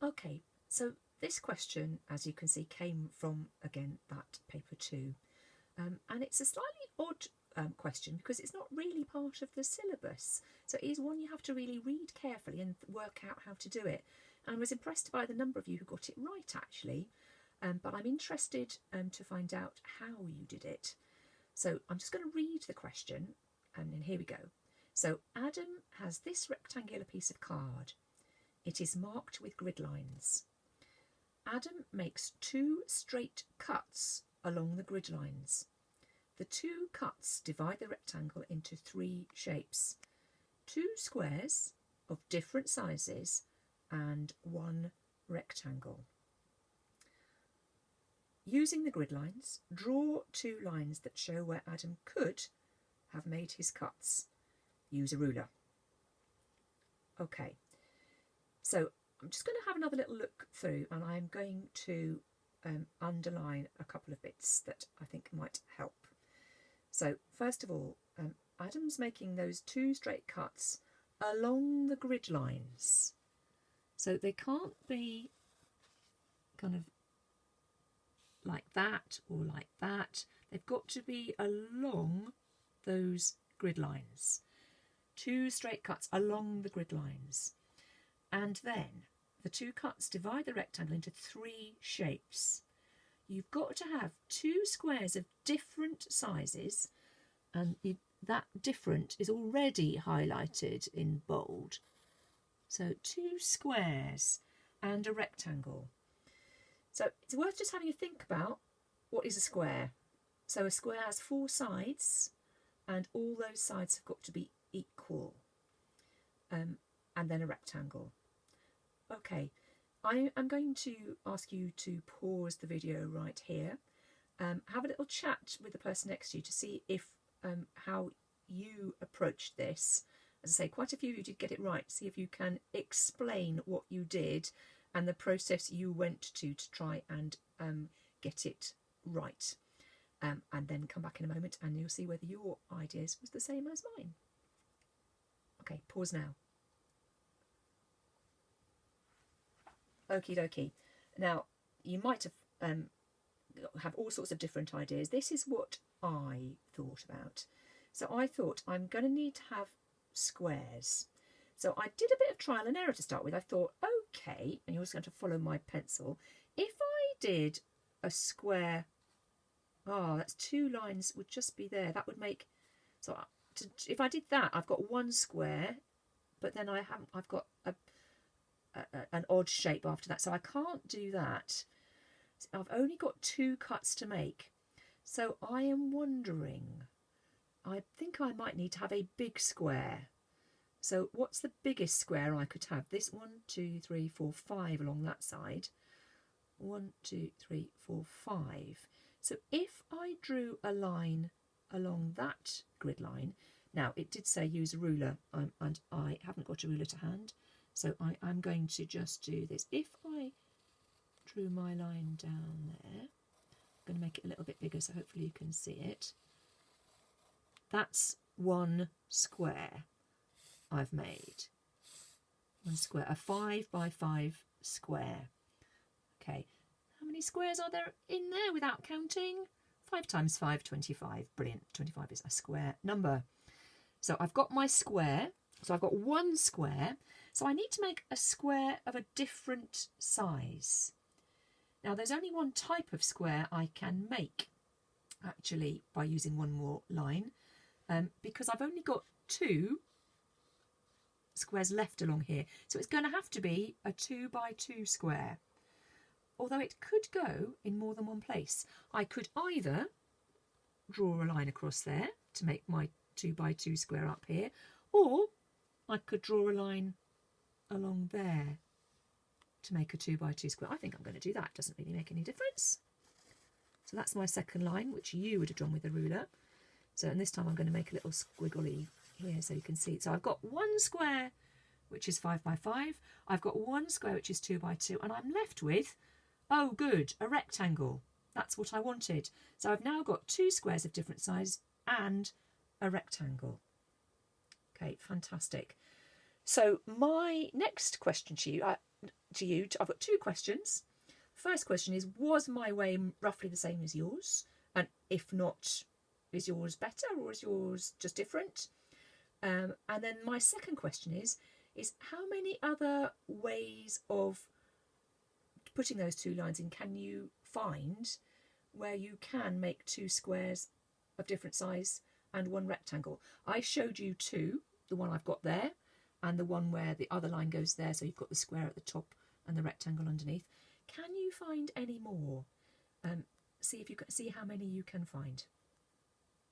Okay, so this question, as you can see, came from, again, that paper 2. And it's a slightly odd question because it's not really part of the syllabus. So it is one you have to really read carefully and work out how to do it. And I was impressed by the number of you who got it right, actually. But I'm interested to find out how you did it. So I'm just going to read the question, and then here we go. So Adam has this rectangular piece of card. It is marked with grid lines. Adam makes 2 straight cuts along the grid lines. The 2 cuts divide the rectangle into 3 shapes, 2 squares of different sizes and 1 rectangle. Using the grid lines, draw 2 lines that show where Adam could have made his cuts. Use a ruler. Okay, so I'm just going to have another little look through, and I'm going to underline a couple of bits that I think might help. So first of all, Adam's making those 2 straight cuts along the grid lines. So they can't be kind of like that or like that. They've got to be along those grid lines. 2 straight cuts along the grid lines. And then the 2 cuts divide the rectangle into 3 shapes. You've got to have 2 squares of different sizes, and that different is already highlighted in bold. So 2 squares and a rectangle. So it's worth just having a think about what is a square. So a square has 4 sides, and all those sides have got to be equal. And then a rectangle. Okay, I am going to ask you to pause the video right here. Have a little chat with the person next to you to see if how you approached this. As I say, quite a few of you did get it right. See if you can explain what you did and the process you went to try and get it right. And then come back in a moment and you'll see whether your ideas was the same as mine. Okay, pause now. Okie dokie. Now, you might have all sorts of different ideas. This is what I thought about. So I thought I'm going to need to have squares. So I did a bit of trial and error to start with. I thought, okay, and you're just going to follow my pencil. If I did a square, that's 2 lines would just be there. That would make, so if I did that, I've got 1 square, but then I've got an odd shape after that. So I can't do that. I've only got 2 cuts to make. So I am wondering, I think I might need to have a big square. So what's the biggest square I could have? This 1, 2, 3, 4, 5 along that side. 1, 2, 3, 4, 5. So if I drew a line along that grid line, now it did say use a ruler, and I haven't got a ruler to hand, so I'm going to just do this. If I drew my line down there, I'm going to make it a little bit bigger so hopefully you can see it. That's 1 square I've made. 1 square, a 5 by 5 square. Okay, how many squares are there in there without counting? 5 times 5, 25. Brilliant, 25 is a square number. So I've got my square, so I've got 1 square. So I need to make a square of a different size. Now there's only 1 type of square I can make, actually, by using 1 more line, because I've only got 2 squares left along here. So it's going to have to be a 2 by 2 square. Although it could go in more than one place. I could either draw a line across there to make my 2 by 2 square up here, or I could draw a line along there to make a 2 by 2 square. I think I'm going to do that. Doesn't really make any difference. So that's my second line, which you would have drawn with a ruler. So, and this time I'm going to make a little squiggly here so you can see. So I've got 1 square, which is 5 by 5. I've got 1 square, which is 2 by 2, and I'm left with, oh good, a rectangle. That's what I wanted. So I've now got 2 squares of different size and a rectangle. Okay, fantastic. So my next question to you, to you. I've got two questions. First question is, was my way roughly the same as yours? And if not, is yours better or is yours just different? And then my second question is how many other ways of putting those two lines in can you find where you can make two squares of different size and one rectangle? I showed you two, the one I've got there and the one where the other line goes there, so you've got the square at the top and the rectangle underneath. Can you find any more? See if you can see how many you can find.